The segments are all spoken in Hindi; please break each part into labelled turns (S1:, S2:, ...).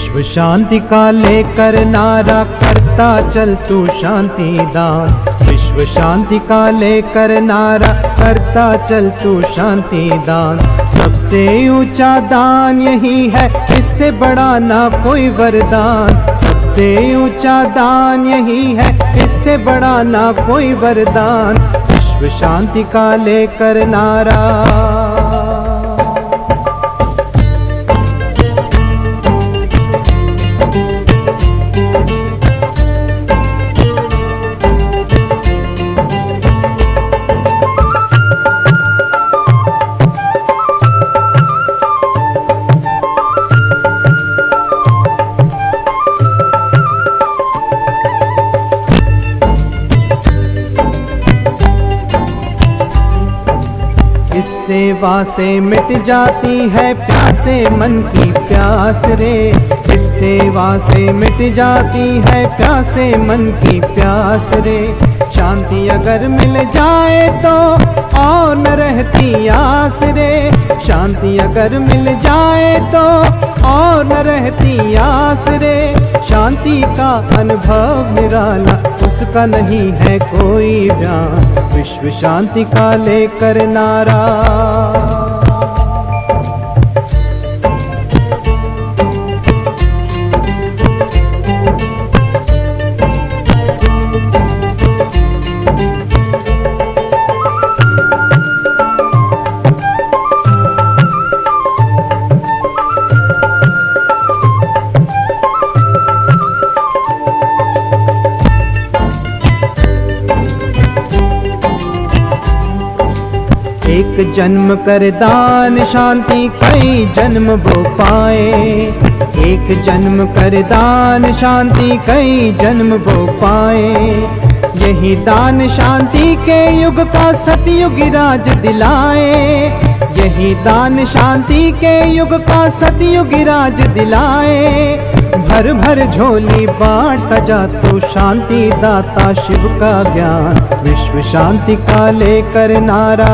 S1: विश्व शांति का लेकर नारा करता चल तू शांति दान। विश्व शांति का लेकर नारा करता चल तू शांति दान। सबसे ऊंचा दान यही है, इससे बड़ा ना कोई वरदान। सबसे ऊंचा दान यही है, इससे बड़ा ना कोई वरदान। विश्व शांति का लेकर नारा। सेवा से मिट जाती है प्यासे मन की प्यास रे। इस सेवा से मिट जाती है प्यासे मन की प्यास रे। शांति अगर मिल जाए तो और न रहती आस रे। शांति अगर मिल जाए तो और न रहती आस रे। शांति का अनुभव निराला, उसका नहीं है कोई बयान। विश्व शांति का लेकर नारा। एक जन्म कर दान शांति कई जन्म वो पाए। एक जन्म कर दान शांति कई जन्म वो पाए। यही दान शांति के युग का सतयुग राज दिलाए। यही दान शांति के युग का सतयुग राज दिलाए। भर भर झोली बांटा जा तो शांति दाता शिव का ज्ञान। विश्व शांति का लेकर नारा।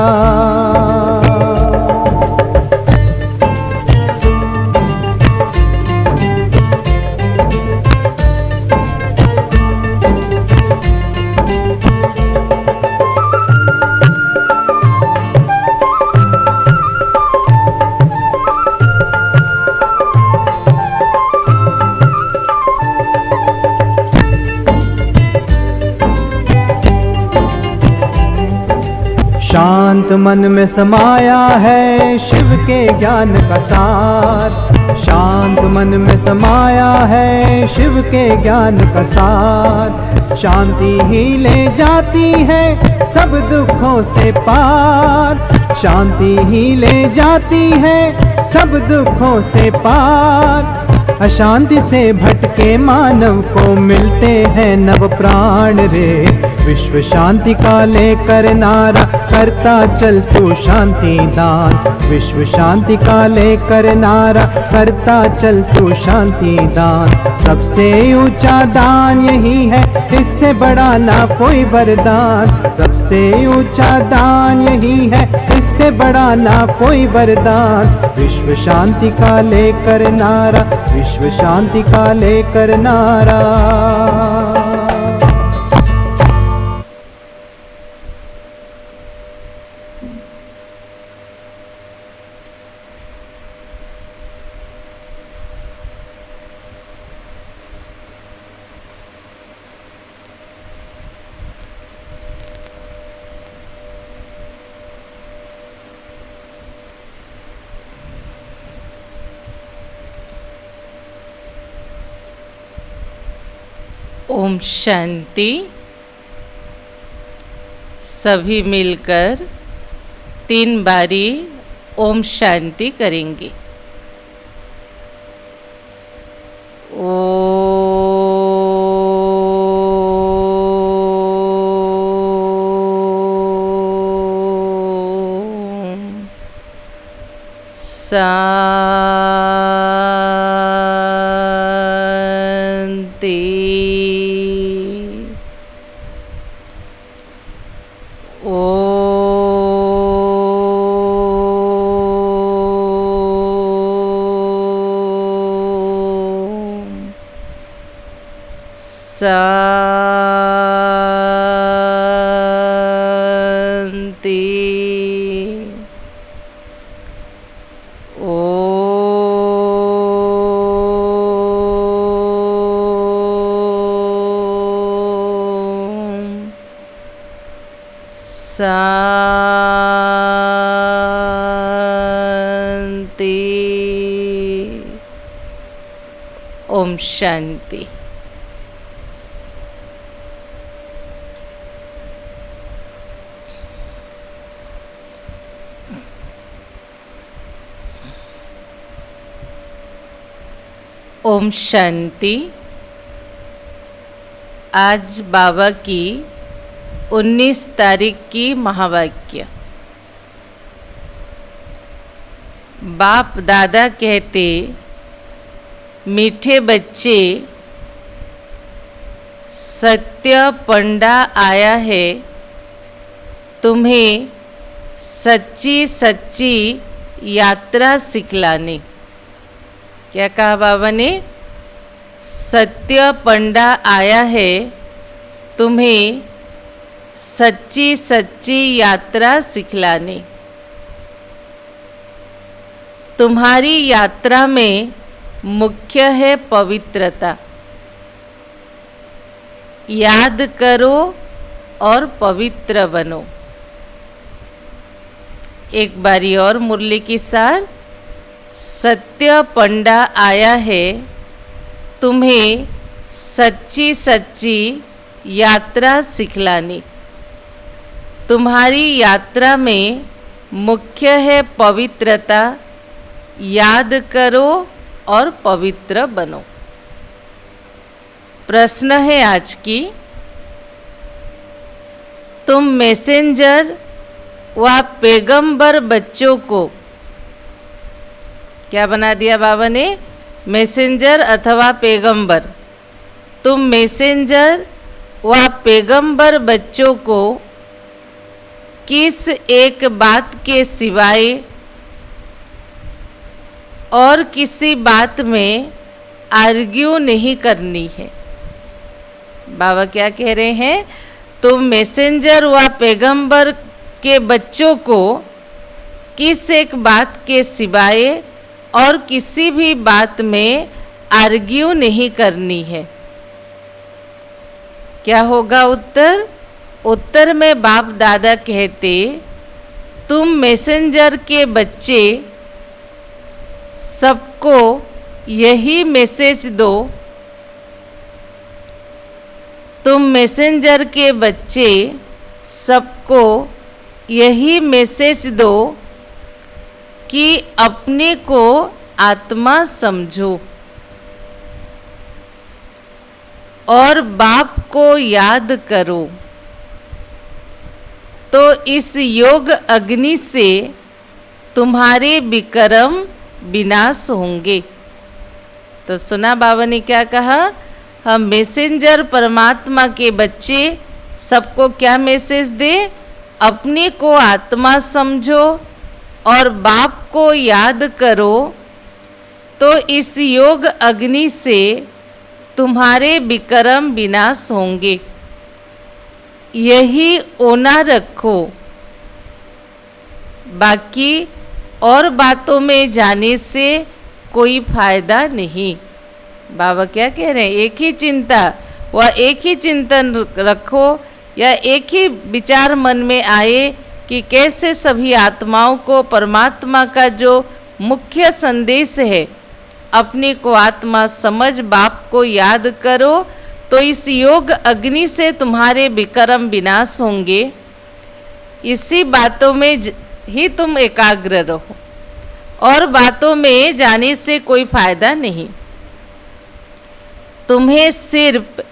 S1: शांत मन में समाया है शिव के ज्ञान का सार। शांत मन में समाया है शिव के ज्ञान का सार। शांति ही ले जाती है सब दुखों से पार। शांति ही ले जाती है सब दुखों से पार। अशांति से भटके मानव को मिलते हैं नव प्राण रे। विश्व शांति का लेकर नारा करता चल तू शांति दान। विश्व शांति का लेकर नारा करता चल तू शांति दान। सबसे ऊंचा दान यही है, इससे बड़ा ना कोई वरदान। सबसे ऊंचा दान यही है, इससे बड़ा ना कोई वरदान। विश्व शांति का लेकर नारा। विश्व शांति का लेकर नारा।
S2: ओम शांति। सभी मिलकर 3 बारी ओम शांति करेंगे। ओम शांति। शांति। शांति। ओम शांति। ओम शांति। आज बाबा की 19 तारीख की महावाक्य। बाप दादा कहते, मीठे बच्चे, सत्य पंडा आया है तुम्हें सच्ची सच्ची यात्रा सिखलाने। क्या कहा बाबा ने? सत्य पंडा आया है तुम्हें सच्ची सच्ची यात्रा सिखलाने। तुम्हारी यात्रा में मुख्य है पवित्रता। याद करो और पवित्र बनो। एक बारी और मुरली की सार। सत्य पंडा आया है तुम्हें सच्ची सच्ची यात्रा सिखलाने। तुम्हारी यात्रा में मुख्य है पवित्रता। याद करो और पवित्र बनो। प्रश्न है आज की, तुम मैसेंजर व पैगंबर बच्चों को क्या बना दिया बाबा ने? मैसेंजर अथवा पैगंबर। तुम मैसेंजर व पैगंबर बच्चों को किस एक बात के सिवाय और किसी बात में आर्ग्यू नहीं करनी है। बाबा क्या कह रहे हैं? तुम मैसेंजर व पैगंबर के बच्चों को किस एक बात के सिवाय और किसी भी बात में आर्ग्यू नहीं करनी है। क्या होगा उत्तर? उत्तर में बाप दादा कहते, तुम मैसेंजर के बच्चे सबको यही मैसेज दो। तुम मैसेंजर के बच्चे सबको यही मैसेज दो कि अपने को आत्मा समझो और बाप को याद करो, तो इस योग अग्नि से तुम्हारे विक्रम विनाश होंगे। तो सुना बाबा ने क्या कहा? हम मैसेंजर परमात्मा के बच्चे सबको क्या मैसेज दे? अपने को आत्मा समझो और बाप को याद करो, तो इस योग अग्नि से तुम्हारे विक्रम विनाश होंगे। यही ओना रखो, बाकी और बातों में जाने से कोई फायदा नहीं। बाबा क्या कह रहे हैं? एक ही चिंता व एक ही चिंतन रखो, या एक ही विचार मन में आए कि कैसे सभी आत्माओं को परमात्मा का जो मुख्य संदेश है, अपने को आत्मा समझ बाप को याद करो, तो इस योग अग्नि से तुम्हारे विक्रम विनाश होंगे। इसी बातों में ही तुम एकाग्र रहो और बातों में जाने से कोई फायदा नहीं। तुम्हें सिर्फ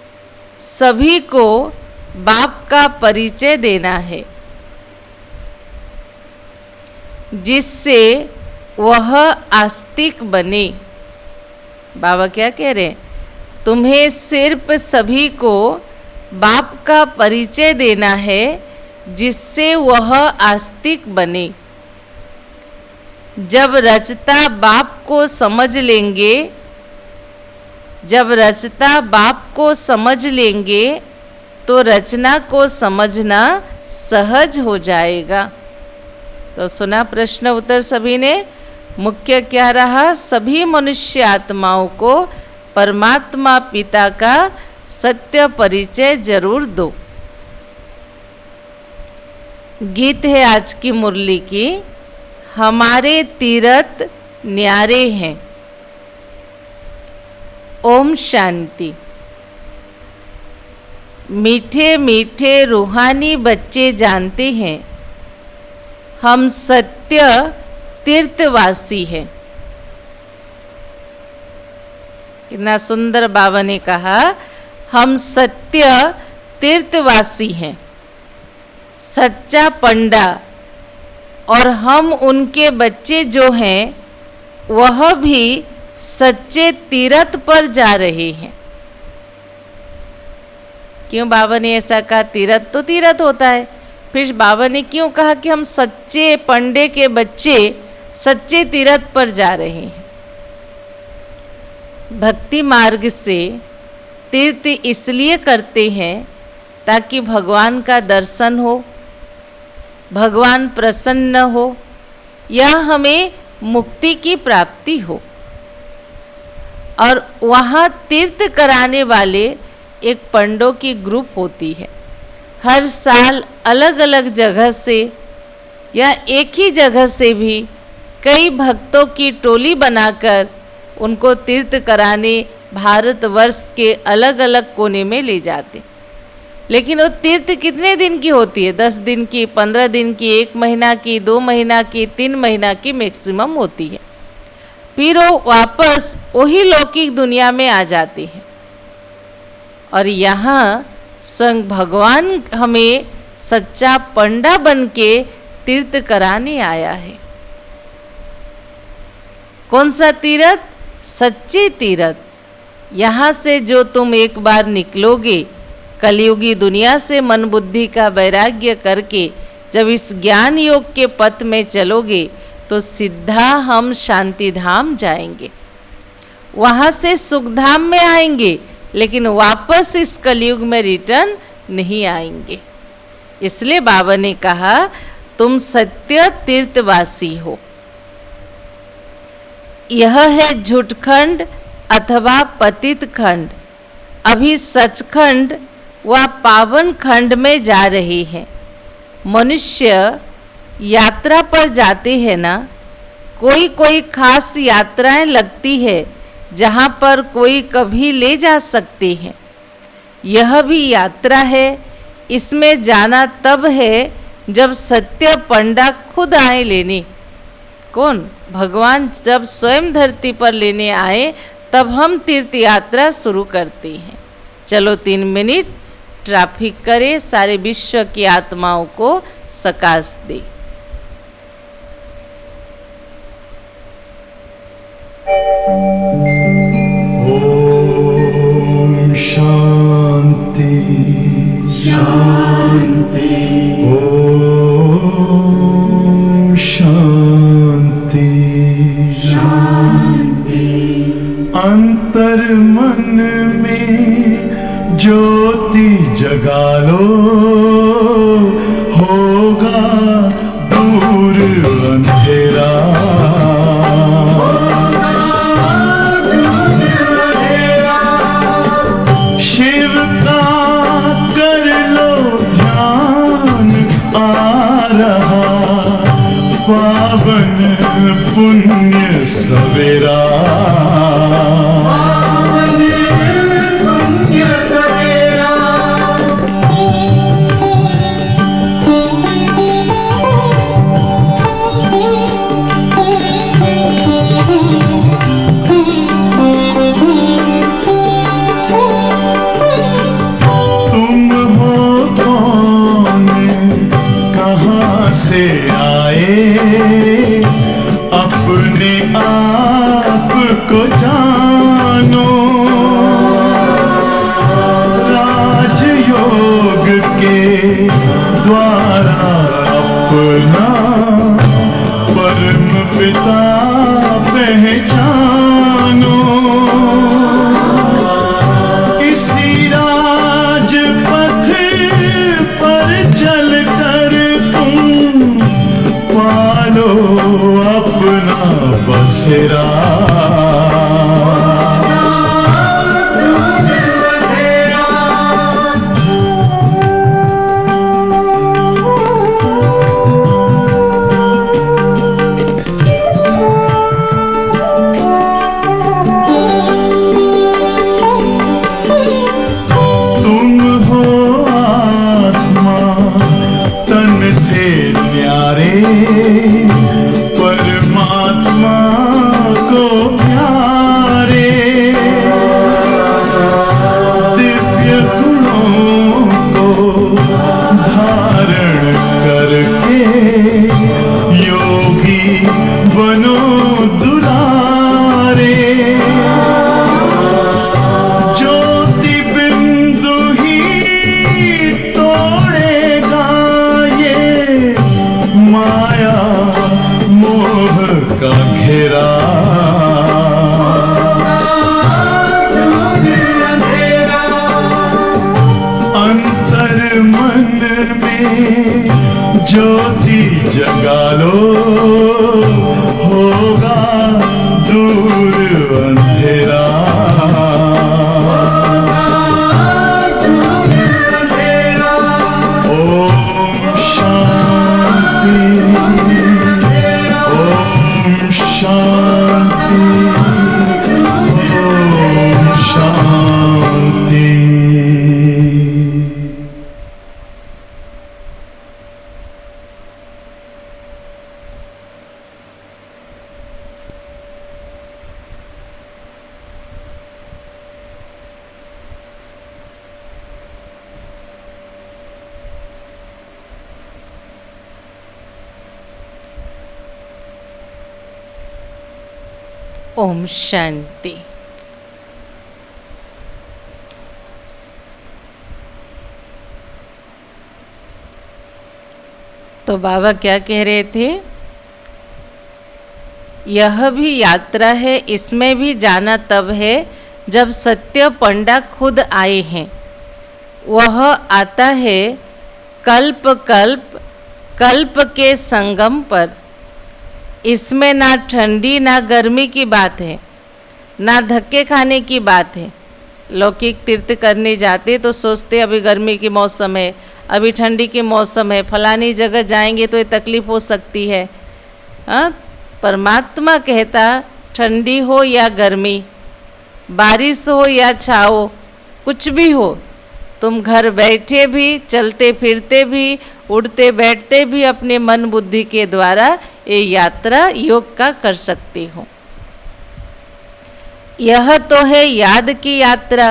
S2: सभी को बाप का परिचय देना है, जिससे वह आस्तिक बने। बाबा क्या कह रहे हैं? तुम्हें सिर्फ सभी को बाप का परिचय देना है, जिससे वह आस्तिक बने। जब रचता बाप को समझ लेंगे, जब रचता बाप को समझ लेंगे तो रचना को समझना सहज हो जाएगा। तो सुना प्रश्न उत्तर सभी ने। मुख्य क्या रहा? सभी मनुष्य आत्माओं को परमात्मा पिता का सत्य परिचय जरूर दो। गीत है आज की मुरली की, हमारे तीरथ न्यारे हैं। ओम शांति। मीठे मीठे रूहानी बच्चे जानते हैं हम सत्य तीर्थवासी हैं। कितना सुंदर बाबा ने कहा, हम सत्य तीर्थवासी हैं। सच्चा पंडा और हम उनके बच्चे जो हैं वह भी सच्चे तीर्थ पर जा रहे हैं। क्यों बाबा ने ऐसा कहा? तीर्थ तो तीर्थ होता है, फिर बाबा ने क्यों कहा कि हम सच्चे पंडे के बच्चे सच्चे तीर्थ पर जा रहे हैं? भक्ति मार्ग से तीर्थ इसलिए करते हैं ताकि भगवान का दर्शन हो, भगवान प्रसन्न हो, या हमें मुक्ति की प्राप्ति हो। और वहाँ तीर्थ कराने वाले एक पंडों की ग्रुप होती है। हर साल अलग अलग जगह से या एक ही जगह से भी कई भक्तों की टोली बनाकर उनको तीर्थ कराने भारतवर्ष के अलग अलग कोने में ले जाते। लेकिन वो तीर्थ कितने दिन की होती है? 10 दिन की, 15 दिन की, 1 महीना की, 2 महीना की, 3 महीना की मैक्सिमम होती है। फिर वो वापस वही लौकिक दुनिया में आ जाते हैं। और यहाँ स्वयं भगवान हमें सच्चा पंडा बन के तीर्थ कराने आया है। कौन सा तीर्थ? सच्चे तीर्थ। यहाँ से जो तुम एक बार निकलोगे कलयुगी दुनिया से मन बुद्धि का वैराग्य करके, जब इस ज्ञान योग के पथ में चलोगे तो सीधा हम शांति धाम जाएंगे। वहाँ से सुख धाम में आएंगे, लेकिन वापस इस कलयुग में रिटर्न नहीं आएंगे। इसलिए बाबा ने कहा तुम सत्य तीर्थवासी हो। यह है झूठखंड अथवा पतित खंड। अभी सचखंड व पावन खंड में जा रहे हैं। मनुष्य यात्रा पर जाते हैं ना, कोई कोई खास यात्राएं लगती है जहाँ पर कोई कभी ले जा सकते हैं। यह भी यात्रा है। इसमें जाना तब है जब सत्य पंडा खुद आए लेने। कौन? भगवान जब स्वयं धरती पर लेने आए तब हम तीर्थ यात्रा शुरू करते हैं। चलो 3 मिनट ट्रैफिक करे, सारे विश्व की आत्माओं को सकाश दे।
S3: ओम शांति शांति। ओम शांति शांति। अंतर मन में ज्योति जगा लो, होगा दूर अंधेरा। शिव का कर लो ध्यान, आ रहा पावन पुण्य सवेरा। से आए अपने आप को जानो। राजयोग के द्वारा अपना परम पिता पहचानो। ज्योति जगा लो, होगा दूर अंधेरा। ओम शांति, ओम शांति, ओम शांति।
S2: ओम शांति। तो बाबा क्या कह रहे थे? यह भी यात्रा है, इसमें भी जाना तब है जब सत्य पंडा खुद आए हैं। वह आता है कल्प कल्प कल्प के संगम पर। इसमें ना ठंडी ना गर्मी की बात है, ना धक्के खाने की बात है। लौकिक तीर्थ करने जाते तो सोचते अभी गर्मी की मौसम है, अभी ठंडी की मौसम है, फलानी जगह जाएंगे तो ये तकलीफ हो सकती है। परमात्मा कहता ठंडी हो या गर्मी, बारिश हो या छाओ, कुछ भी हो, तुम घर बैठे भी, चलते फिरते भी, उड़ते बैठते भी अपने मन बुद्धि के द्वारा ये यात्रा योग का कर सकते हो। यह तो है याद की यात्रा।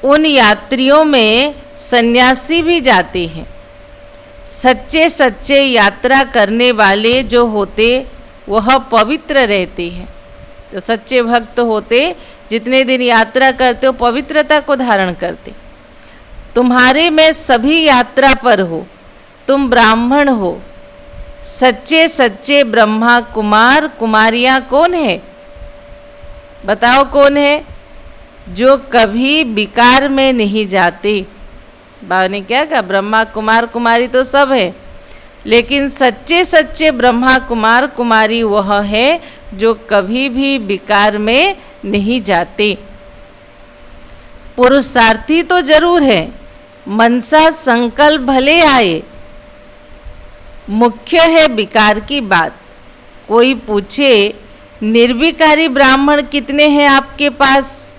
S2: उन यात्रियों में सन्यासी भी जाते हैं। सच्चे सच्चे यात्रा करने वाले जो होते वह पवित्र रहते हैं। तो सच्चे भक्त होते, जितने दिन यात्रा करते हो पवित्रता को धारण करते। तुम्हारे में सभी यात्रा पर हो, तुम ब्राह्मण हो। सच्चे सच्चे ब्रह्मा कुमार कुमारियाँ कौन है? बताओ कौन है? जो कभी विकार में नहीं जाते। बाबा ने क्या कहा? ब्रह्मा कुमार कुमारी तो सब है, लेकिन सच्चे सच्चे ब्रह्मा कुमार कुमारी वह है जो कभी भी विकार में नहीं जाते। पुरुषार्थी तो जरूर है, मनसा संकल्प भले आए, मुख्य है विकार की बात। कोई पूछे निर्विकारी ब्राह्मण कितने हैं आपके पास?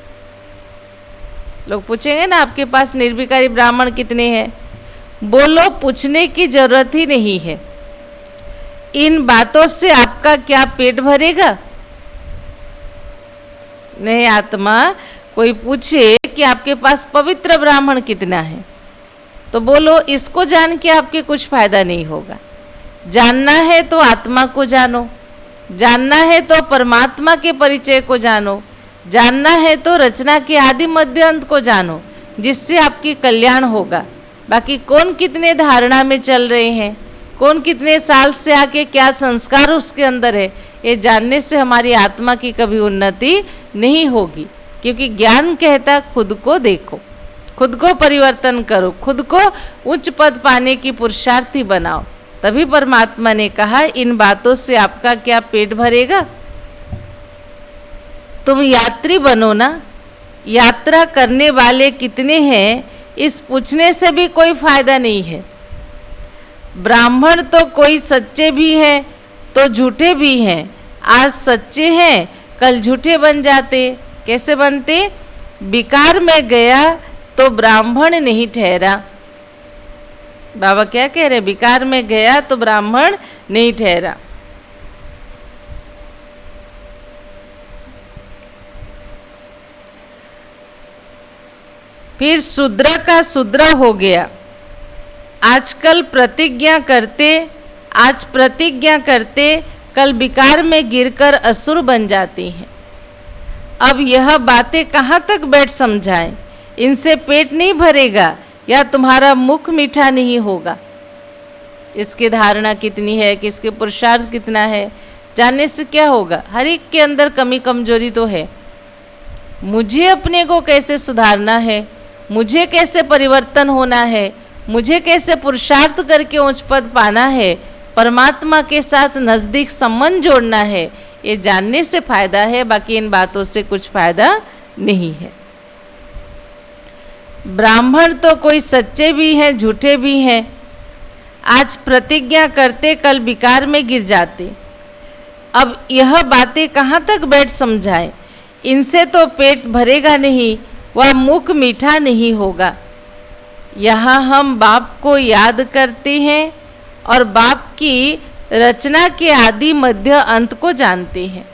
S2: लोग पूछेंगे ना आपके पास निर्विकारी ब्राह्मण कितने हैं? बोलो पूछने की जरूरत ही नहीं है। इन बातों से आपका क्या पेट भरेगा? नहीं आत्मा, कोई पूछे कि आपके पास पवित्र ब्राह्मण कितना है, तो बोलो इसको जान के आपके कुछ फायदा नहीं होगा। जानना है तो आत्मा को जानो, जानना है तो परमात्मा के परिचय को जानो, जानना है तो रचना के आदि मध्य अंत को जानो, जिससे आपकी कल्याण होगा। बाकी कौन कितने धारणा में चल रहे हैं, कौन कितने साल से आके क्या संस्कार उसके अंदर है, ये जानने से हमारी आत्मा की कभी उन्नति नहीं होगी। क्योंकि ज्ञान कहता खुद को देखो, खुद को परिवर्तन करो, खुद को उच्च पद पाने की पुरुषार्थी बनाओ। तभी परमात्मा ने कहा इन बातों से आपका क्या पेट भरेगा? तुम यात्री बनो ना। यात्रा करने वाले कितने हैं इस पूछने से भी कोई फायदा नहीं है। ब्राह्मण तो कोई सच्चे भी हैं तो झूठे भी हैं। आज सच्चे हैं कल झूठे बन जाते। कैसे बनते? विकार में गया तो ब्राह्मण नहीं ठहरा। बाबा क्या कह रहे? विकार में गया तो ब्राह्मण नहीं ठहरा। फिर शूद्र का शूद्र हो गया। आजकल प्रतिज्ञा करते, आज प्रतिज्ञा करते, कल विकार में गिरकर असुर बन जाते हैं। अब यह बातें कहाँ तक बैठ समझाएं? इनसे पेट नहीं भरेगा या तुम्हारा मुख मीठा नहीं होगा। इसकी धारणा कितनी है, किसके पुरुषार्थ कितना है, जानने से क्या होगा? हर एक के अंदर कमी कमजोरी तो है। मुझे अपने को कैसे सुधारना है, मुझे कैसे परिवर्तन होना है, मुझे कैसे पुरुषार्थ करके उच्च पद पाना है, परमात्मा के साथ नज़दीक संबंध जोड़ना है, ये जानने से फायदा है, बाकी इन बातों से कुछ फायदा नहीं है। ब्राह्मण तो कोई सच्चे भी हैं, झूठे भी हैं। आज प्रतिज्ञा करते कल विकार में गिर जाते। अब यह बातें कहाँ तक बैठ समझाएं? इनसे तो पेट भरेगा नहीं, वह मुख मीठा नहीं होगा। यहाँ हम बाप को याद करते हैं और बाप की रचना के आदि मध्य अंत को जानते हैं।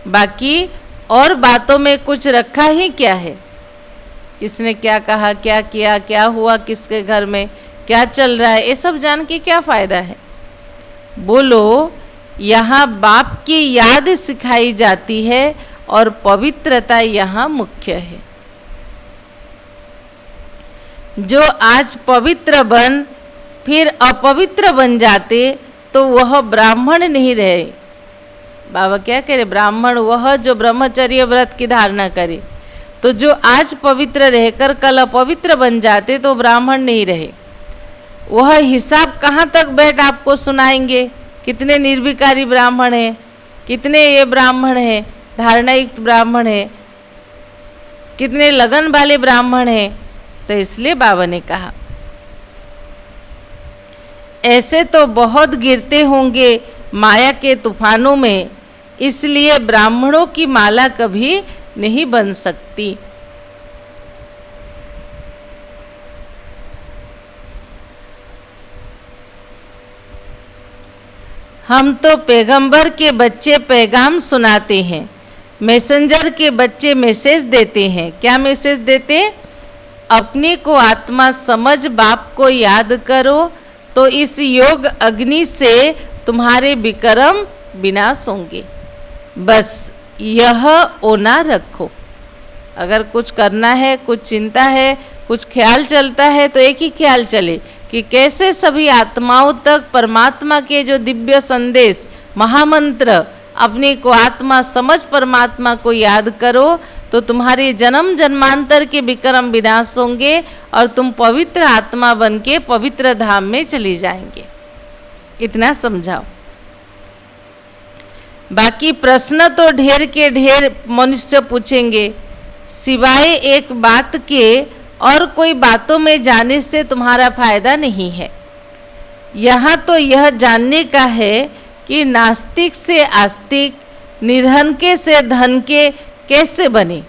S2: बाकी और बातों में कुछ रखा ही क्या है? किसने क्या कहा, क्या किया, क्या हुआ, किसके घर में क्या चल रहा है, ये सब जान के क्या फायदा है? बोलो, यहाँ बाप की याद सिखाई जाती है और पवित्रता यहाँ मुख्य है। जो आज पवित्र बन फिर अपवित्र बन जाते तो वह ब्राह्मण नहीं रहे। बाबा क्या कह रहे? ब्राह्मण वह जो ब्रह्मचर्य व्रत की धारणा करे। तो जो आज पवित्र रहकर कल अपवित्र बन जाते तो ब्राह्मण नहीं रहे। वह हिसाब कहाँ तक बैठ आपको सुनाएंगे? कितने निर्विकारी ब्राह्मण हैं, कितने ये ब्राह्मण हैं, धारणायुक्त ब्राह्मण हैं, कितने लगन वाले ब्राह्मण हैं। तो इसलिए बाबा ने कहा ऐसे तो बहुत गिरते होंगे माया के तूफानों में, इसलिए ब्राह्मणों की माला कभी नहीं बन सकती। हम तो पैगंबर के बच्चे पैगाम सुनाते हैं, मैसेंजर के बच्चे मैसेज देते हैं। क्या मैसेज देते? अपने को आत्मा समझ बाप को याद करो तो इस योग अग्नि से तुम्हारे विक्रम विनाश होंगे। बस यह ओना रखो। अगर कुछ करना है, कुछ चिंता है, कुछ ख्याल चलता है तो एक ही ख्याल चले कि कैसे सभी आत्माओं तक परमात्मा के जो दिव्य संदेश महामंत्र अपने को आत्मा समझ परमात्मा को याद करो तो तुम्हारे जन्म जन्मांतर के विक्रम विनाश होंगे और तुम पवित्र आत्मा बन के पवित्र धाम में चली जाएंगे। इतना समझाओ। बाकी प्रश्न तो ढेर के ढेर मनुष्य पूछेंगे, सिवाय एक बात के और कोई बातों में जाने से तुम्हारा फायदा नहीं है। यहाँ तो यह जानने का है कि नास्तिक से आस्तिक, निधन के से धन के कैसे बने।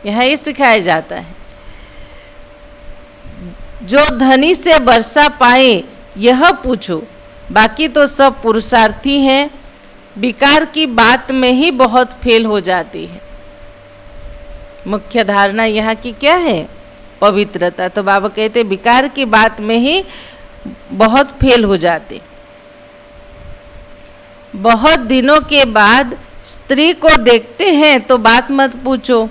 S2: यहाँ ये सिखाया जाता है। जो धनी से वर्षा पाए यह पूछो, बाकी तो सब पुरुषार्थी हैं। विकार की बात में ही बहुत फेल हो जाती है। मुख्य धारणा यहाँ की क्या है? पवित्रता। तो बाबा कहते विकार की बात में ही बहुत फेल हो जाते। बहुत दिनों के बाद स्त्री को देखते हैं तो बात मत पूछो।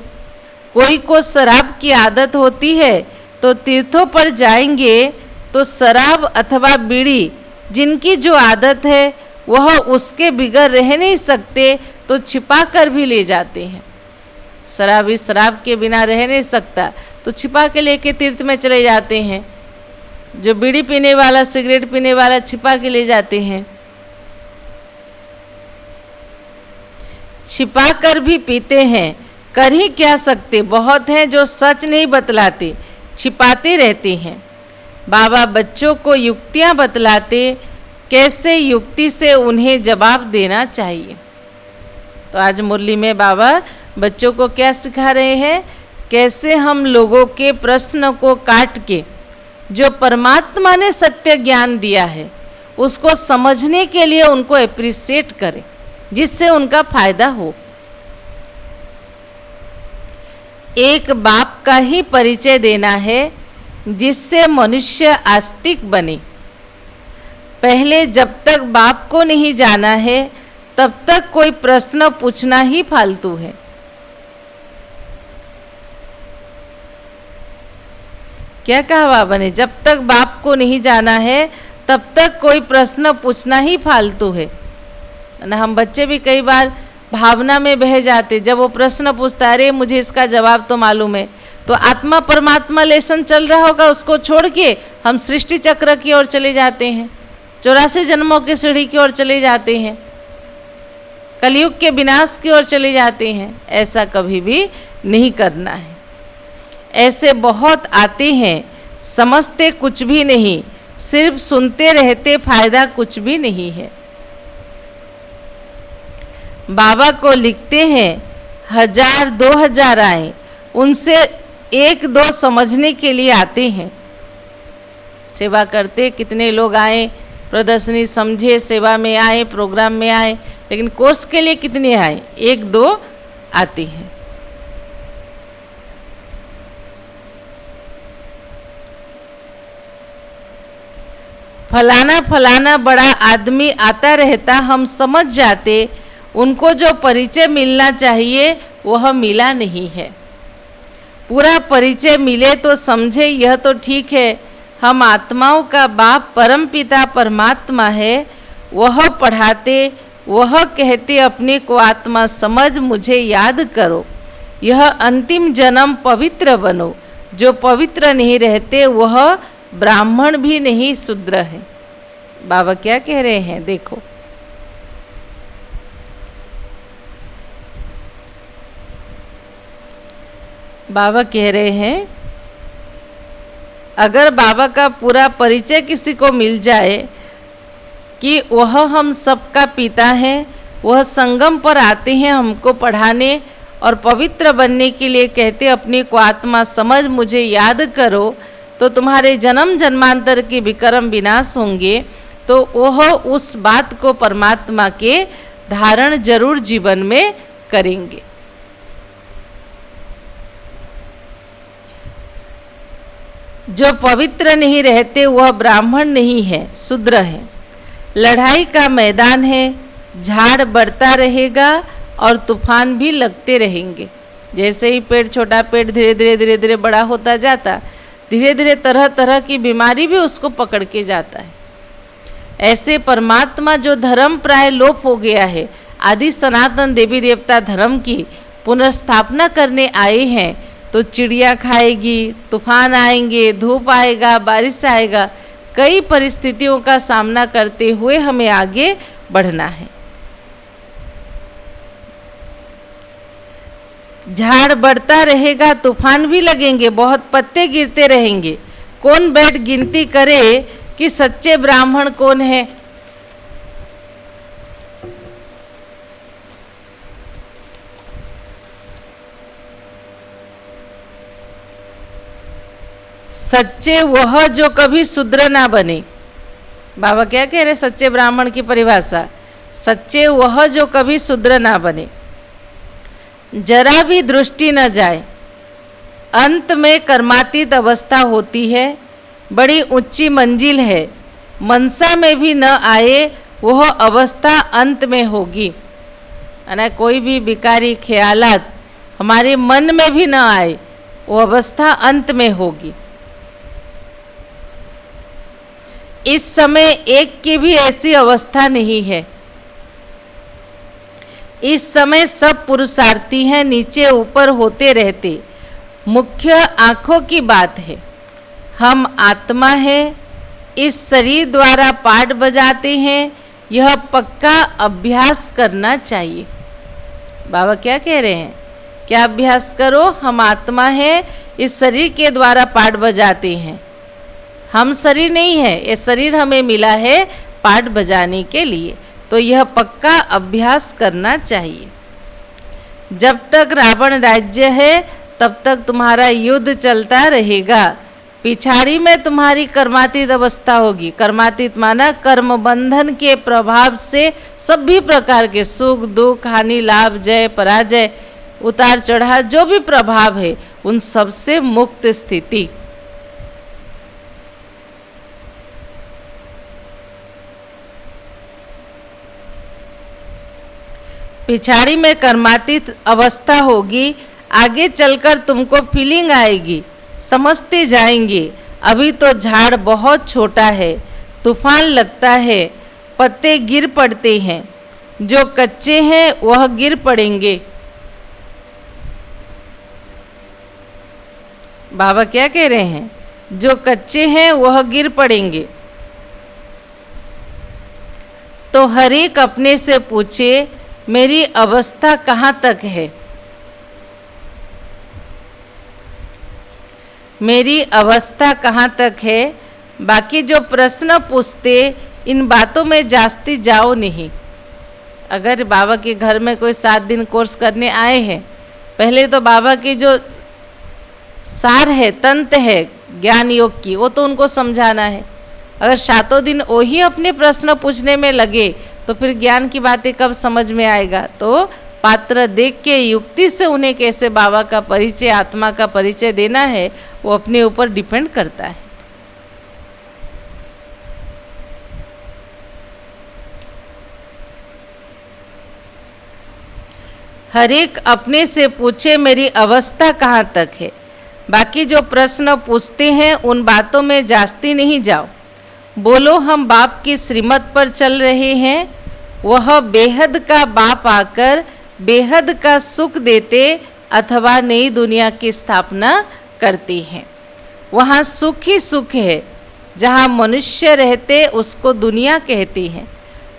S2: कोई को शराब की आदत होती है तो तीर्थों पर जाएंगे तो शराब अथवा बीड़ी जिनकी जो आदत है वह उसके बिगड़ रह नहीं सकते तो छिपा कर भी ले जाते हैं। शराबी शराब के बिना रह नहीं सकता तो छिपा के लेके तीर्थ में चले जाते हैं। जो बीड़ी पीने वाला, सिगरेट पीने वाला छिपा के ले जाते हैं। छिपा कर भी पीते हैं, कर ही क्या सकते। बहुत हैं जो सच नहीं बतलाते, छिपाते रहते हैं। बाबा बच्चों को युक्तियाँ बतलाते, कैसे युक्ति से उन्हें जवाब देना चाहिए। तो आज मुरली में बाबा बच्चों को क्या सिखा रहे हैं? कैसे हम लोगों के प्रश्न को काट के जो परमात्मा ने सत्य ज्ञान दिया है उसको समझने के लिए उनको एप्रिशिएट करें, जिससे उनका फायदा हो। एक बाप का ही परिचय देना है जिससे मनुष्य आस्तिक बने। पहले जब तक बाप को नहीं जाना है तब तक कोई प्रश्न पूछना ही फालतू है। क्या कहा बाबा ने? जब तक बाप को नहीं जाना है तब तक कोई प्रश्न पूछना ही फालतू है ना। हम बच्चे भी कई बार भावना में बह जाते। जब वो प्रश्न पूछता, अरे मुझे इसका जवाब तो मालूम है, तो आत्मा परमात्मा लेसन चल रहा होगा, उसको छोड़ के हम सृष्टि चक्र की ओर चले जाते हैं, 84 जन्मों की सीढ़ी की ओर चले जाते हैं, कलयुग के विनाश की ओर चले जाते हैं। ऐसा कभी भी नहीं करना है। ऐसे बहुत आते हैं, समझते कुछ भी नहीं, सिर्फ सुनते रहते, फायदा कुछ भी नहीं है। बाबा को लिखते हैं 1000 2000 आए, उनसे 1-2 समझने के लिए आते हैं। सेवा करते कितने लोग आए, प्रदर्शनी समझे, सेवा में आए, प्रोग्राम में आए, लेकिन कोर्स के लिए कितने आए? 1-2 आते हैं। फलाना फलाना बड़ा आदमी आता रहता, हम समझ जाते, उनको जो परिचय मिलना चाहिए वह मिला नहीं है। पूरा परिचय मिले तो समझे, यह तो ठीक है, हम आत्माओं का बाप परम पिता परमात्मा है, वह पढ़ाते, वह कहते अपने को आत्मा समझ, मुझे याद करो, यह अंतिम जन्म पवित्र बनो। जो पवित्र नहीं रहते वह ब्राह्मण भी नहीं, शूद्र है। बाबा क्या कह रहे हैं देखो, बाबा कह रहे हैं अगर बाबा का पूरा परिचय किसी को मिल जाए कि वह हम सबका पिता है, वह संगम पर आते हैं हमको पढ़ाने और पवित्र बनने के लिए कहते अपने को आत्मा समझ, मुझे याद करो, तो तुम्हारे जन्म जन्मांतर के विक्रम विनाश होंगे। तो वह उस बात को परमात्मा के धारण जरूर जीवन में करेंगे। जो पवित्र नहीं रहते वह ब्राह्मण नहीं है, शूद्र है। लड़ाई का मैदान है, झाड़ बढ़ता रहेगा और तूफान भी लगते रहेंगे। जैसे ही पेड़, छोटा पेड़ धीरे धीरे धीरे धीरे बड़ा होता जाता, धीरे धीरे तरह तरह की बीमारी भी उसको पकड़ के जाता है। ऐसे परमात्मा जो धर्म प्राय लोप हो गया है, आदि सनातन देवी देवता धर्म की पुनर्स्थापना करने आए हैं, तो चिड़िया खाएगी, तूफान आएंगे, धूप आएगा, बारिश आएगा, कई परिस्थितियों का सामना करते हुए हमें आगे बढ़ना है। झाड़ बढ़ता रहेगा, तूफान भी लगेंगे, बहुत पत्ते गिरते रहेंगे। कौन बैठ गिनती करे कि सच्चे ब्राह्मण कौन है? सच्चे वह जो कभी शूद्र ना बने। बाबा क्या कह रहे? सच्चे ब्राह्मण की परिभाषा, सच्चे वह जो कभी शूद्र ना बने, जरा भी दृष्टि न जाए। अंत में कर्मातीत अवस्था होती है, बड़ी ऊंची मंजिल है, मनसा में भी न आए वह अवस्था अंत में होगी। ना कोई भी विकारी ख्यालात हमारे मन में भी न आए, वो अवस्था अंत में होगी। इस समय एक की भी ऐसी अवस्था नहीं है। इस समय सब पुरुषार्थी हैं, नीचे ऊपर होते रहते। मुख्य आँखों की बात है, हम आत्मा है, इस शरीर द्वारा पाठ बजाते हैं, यह पक्का अभ्यास करना चाहिए। बाबा क्या कह रहे हैं? क्या अभ्यास करो? हम आत्मा है, इस शरीर के द्वारा पाठ बजाते हैं। हम शरीर नहीं है, ये शरीर हमें मिला है पाठ बजाने के लिए, तो यह पक्का अभ्यास करना चाहिए। जब तक रावण राज्य है तब तक तुम्हारा युद्ध चलता रहेगा। पिछाड़ी में तुम्हारी कर्मातीत अवस्था होगी। कर्मातीत माना कर्म बंधन के प्रभाव से सभी प्रकार के सुख दुख, हानि लाभ, जय पराजय, उतार चढ़ाव, जो भी प्रभाव है उन सब से मुक्त स्थिति। पिछाड़ी में कर्मातीत अवस्था होगी, आगे चलकर तुमको फीलिंग आएगी, समझते जाएंगे। अभी तो झाड़ बहुत छोटा है, तूफान लगता है, पत्ते गिर पड़ते हैं, जो कच्चे हैं वह गिर पड़ेंगे। बाबा क्या कह रहे हैं, जो कच्चे हैं वह गिर पड़ेंगे। तो हर एक अपने से पूछे मेरी अवस्था कहाँ तक है, मेरी अवस्था कहाँ तक है। बाकी जो प्रश्न पूछते इन बातों में जास्ती जाओ नहीं। अगर बाबा के घर में कोई 7 दिन कोर्स करने आए हैं, पहले तो बाबा की जो सार है, तंत्र है ज्ञान योग की, वो तो उनको समझाना है। अगर 7 दिन वही अपने प्रश्न पूछने में लगे तो फिर ज्ञान की बातें कब समझ में आएगा। तो पात्र देख के युक्ति से उन्हें कैसे बाबा का परिचय, आत्मा का परिचय देना है, वो अपने ऊपर डिपेंड करता है। हर एक अपने से पूछे मेरी अवस्था कहाँ तक है। बाकी जो प्रश्न पूछते हैं उन बातों में जास्ती नहीं जाओ। बोलो हम बाप की श्रीमत पर चल रहे हैं। वह बेहद का बाप आकर बेहद का सुख देते अथवा नई दुनिया की स्थापना करते हैं। वहाँ सुख ही सुख है। जहाँ मनुष्य रहते उसको दुनिया कहते हैं।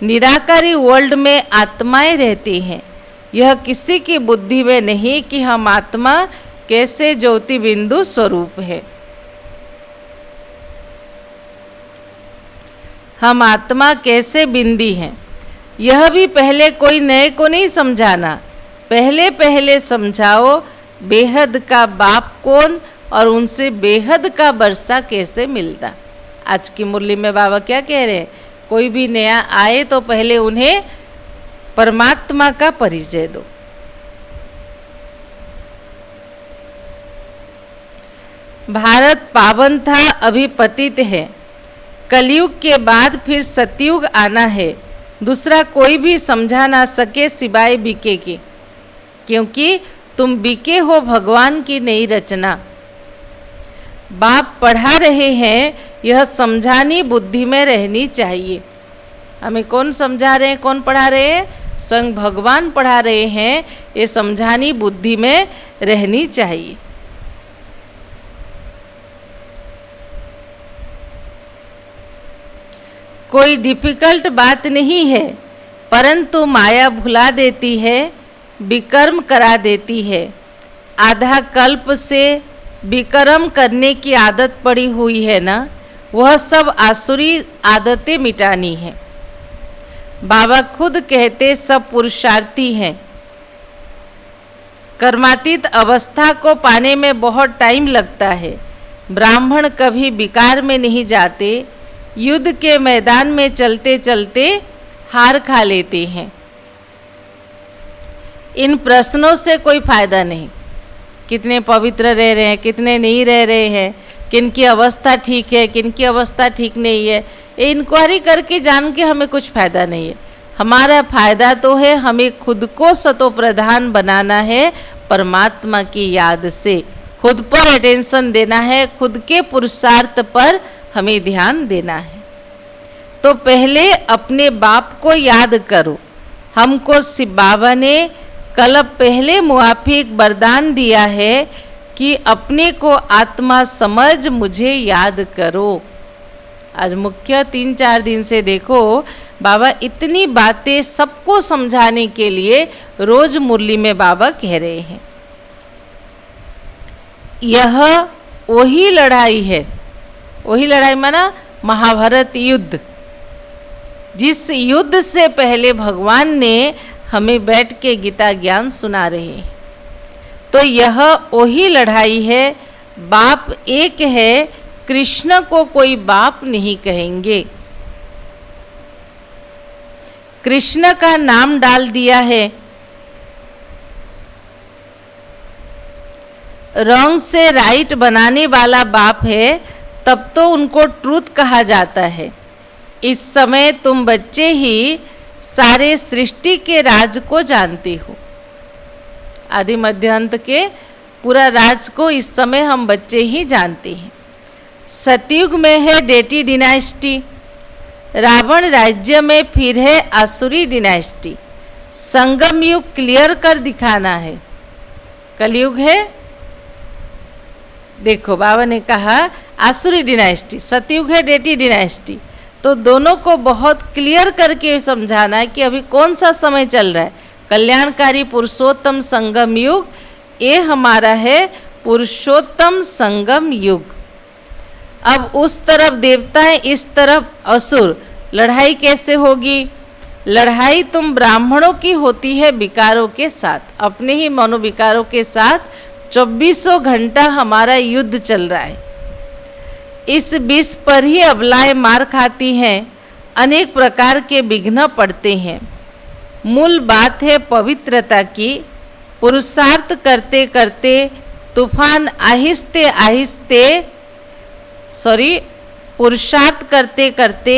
S2: निराकारी वर्ल्ड में आत्माएं रहती हैं। यह किसी की बुद्धि में नहीं कि हम आत्मा कैसे ज्योति बिंदु स्वरूप है। हम आत्मा कैसे बिंदी हैं, यह भी पहले कोई नए को नहीं समझाना। पहले पहले समझाओ बेहद का बाप कौन और उनसे बेहद का वर्षा कैसे मिलता। आज की मुरली में बाबा क्या कह रहे हैं, कोई भी नया आए तो पहले उन्हें परमात्मा का परिचय दो। भारत पावन था, अभी पतित है। कलयुग के बाद फिर सतयुग आना है। दूसरा कोई भी समझा ना सके सिवाय बीके के, क्योंकि तुम बीके हो भगवान की नई रचना। बाप पढ़ा रहे हैं, यह समझानी बुद्धि में रहनी चाहिए। हमें कौन समझा रहे हैं, कौन पढ़ा रहे हैं? स्वयं भगवान पढ़ा रहे हैं। ये समझानी बुद्धि में रहनी चाहिए। कोई डिफिकल्ट बात नहीं है, परंतु माया भुला देती है, विकर्म करा देती है। आधा कल्प से विकर्म करने की आदत पड़ी हुई है ना, वह सब आसुरी आदतें मिटानी है। बाबा खुद कहते सब पुरुषार्थी हैं। कर्मातीत अवस्था को पाने में बहुत टाइम लगता है। ब्राह्मण कभी विकार में नहीं जाते। युद्ध के मैदान में चलते चलते हार खा लेते हैं। इन प्रश्नों से कोई फायदा नहीं। कितने पवित्र रह रहे हैं, कितने नहीं रह रहे हैं, किनकी अवस्था ठीक है, किनकी अवस्था ठीक नहीं है, ये इंक्वायरी करके जान के हमें कुछ फायदा नहीं है। हमारा फायदा तो है हमें खुद को सतो प्रधान बनाना है। परमात्मा की याद से खुद पर अटेंशन देना है, खुद के पुरुषार्थ पर हमें ध्यान देना है। तो पहले अपने बाप को याद करो। हमको शिव बाबा ने कल पहले मुआफिक वरदान दिया है कि अपने को आत्मा समझ मुझे याद करो। आज मुख्य 3-4 दिन से देखो बाबा इतनी बातें सबको समझाने के लिए रोज मुरली में बाबा कह रहे हैं। यह वही लड़ाई है, वही लड़ाई माना महाभारत युद्ध, जिस युद्ध से पहले भगवान ने हमें बैठ के गीता ज्ञान सुना रहे हैं। तो यह वही लड़ाई है। बाप एक है, कृष्ण को कोई बाप नहीं कहेंगे। कृष्ण का नाम डाल दिया है। रॉन्ग से राइट बनाने वाला बाप है, तब तो उनको ट्रूथ कहा जाता है। इस समय तुम बच्चे ही सारे सृष्टि के राज को जानते हो। आदि मध्य अंत के पूरा राज को इस समय हम बच्चे ही जानते हैं। सतयुग में है डेटी डिनाइस्टी, रावण राज्य में फिर है आसुरी डिनाइस्टी। संगम युग क्लियर कर दिखाना है। कलयुग है, देखो बाबा ने कहा आसुरी डिनाइस्टी, सतयुग है डेटी डिनाइस्टी, तो दोनों को बहुत क्लियर करके समझाना है कि अभी कौन सा समय चल रहा है। कल्याणकारी पुरुषोत्तम संगम युग, ये हमारा है पुरुषोत्तम संगम युग। अब उस तरफ देवताएं, इस तरफ असुर, लड़ाई कैसे होगी? लड़ाई तुम ब्राह्मणों की होती है विकारों के साथ, अपने ही मनोविकारों के साथ। 2400 घंटा हमारा युद्ध चल रहा है। इस विष पर ही अबलाएं मार खाती हैं, अनेक प्रकार के विघ्न पड़ते हैं। मूल बात है पवित्रता की। पुरुषार्थ करते करते तूफान आहिस्ते आहिस्ते, पुरुषार्थ करते करते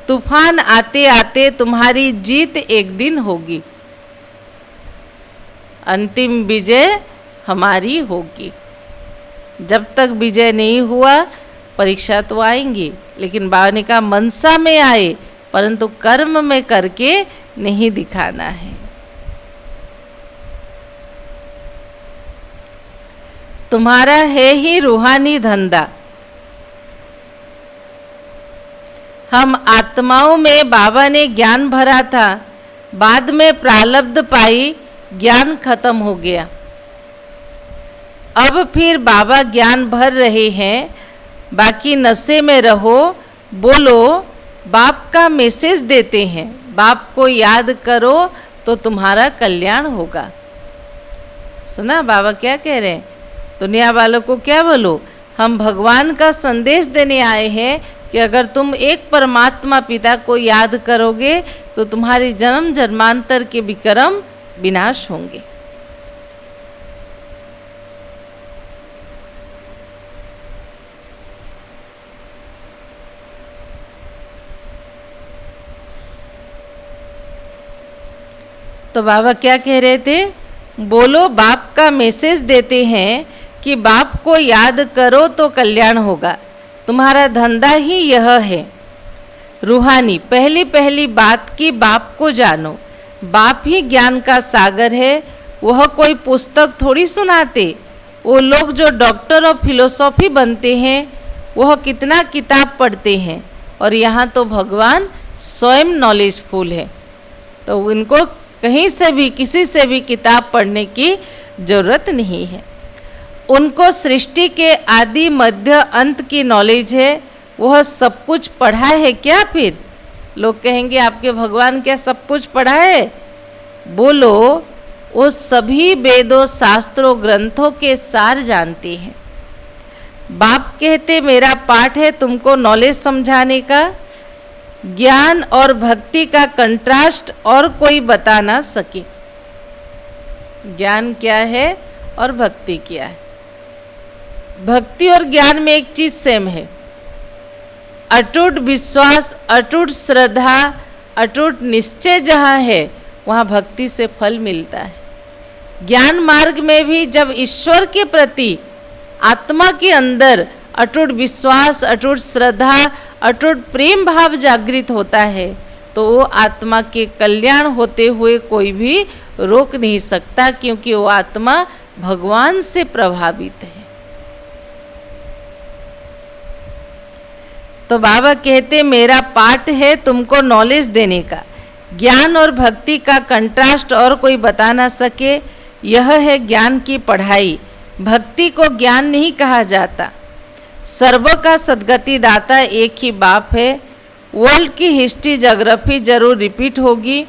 S2: तूफान आते आते तुम्हारी जीत एक दिन होगी, अंतिम विजय हमारी होगी। जब तक विजय नहीं हुआ परीक्षा तो आएंगी, लेकिन बाबा ने कहा मनसा में आए परंतु कर्म में करके नहीं दिखाना है। तुम्हारा है ही रूहानी धंधा। हम आत्माओं में बाबा ने ज्ञान भरा था, बाद में प्रारब्ध पाई, ज्ञान खत्म हो गया। अब फिर बाबा ज्ञान भर रहे हैं, बाकी नशे में रहो, बोलो, बाप का मैसेज देते हैं, बाप को याद करो तो तुम्हारा कल्याण होगा। सुना बाबा क्या कह रहे हैं? दुनिया वालों को क्या बोलो? हम भगवान का संदेश देने आए हैं कि अगर तुम एक परमात्मा पिता को याद करोगे तो तुम्हारे जन्म जन्मांतर के विक्रम विनाश होंगे। तो बाबा क्या कह रहे थे? बोलो, बाप का मैसेज देते हैं कि बाप को याद करो तो कल्याण होगा। तुम्हारा धंधा ही यह है रूहानी। पहली पहली बात की बाप को जानो। बाप ही ज्ञान का सागर है, वह कोई पुस्तक थोड़ी सुनाते। वो लोग जो डॉक्टर ऑफ फिलोसॉफी बनते हैं वह कितना किताब पढ़ते हैं, और यहाँ तो भगवान स्वयं नॉलेजफुल है, तो उनको कहीं से भी किसी से भी किताब पढ़ने की जरूरत नहीं है। उनको सृष्टि के आदि मध्य अंत की नॉलेज है। वह सब कुछ पढ़ा है क्या? फिर लोग कहेंगे आपके भगवान क्या सब कुछ पढ़ा है? बोलो, वो सभी वेदों शास्त्रों ग्रंथों के सार जानते हैं। बाप कहते मेरा पाठ है तुमको नॉलेज समझाने का। ज्ञान और भक्ति का कंट्रास्ट और कोई बता ना सके। ज्ञान क्या है और भक्ति क्या है? भक्ति और ज्ञान में एक चीज सेम है। अटूट विश्वास, अटूट श्रद्धा, अटूट निश्चय जहाँ है वहाँ भक्ति से फल मिलता है। ज्ञान मार्ग में भी जब ईश्वर के प्रति आत्मा के अंदर अटूट विश्वास, अटूट श्रद्धा, अटूट प्रेम भाव जागृत होता है तो वो आत्मा के कल्याण होते हुए कोई भी रोक नहीं सकता, क्योंकि वो आत्मा भगवान से प्रभावित है। तो बाबा कहते मेरा पाठ है तुमको नॉलेज देने का। ज्ञान और भक्ति का कंट्रास्ट और कोई बता ना सके। यह है ज्ञान की पढ़ाई। भक्ति को ज्ञान नहीं कहा जाता। सर्व का सद्गति दाता एक ही बाप है। वर्ल्ड की हिस्ट्री ज्योग्राफी जरूर रिपीट होगी।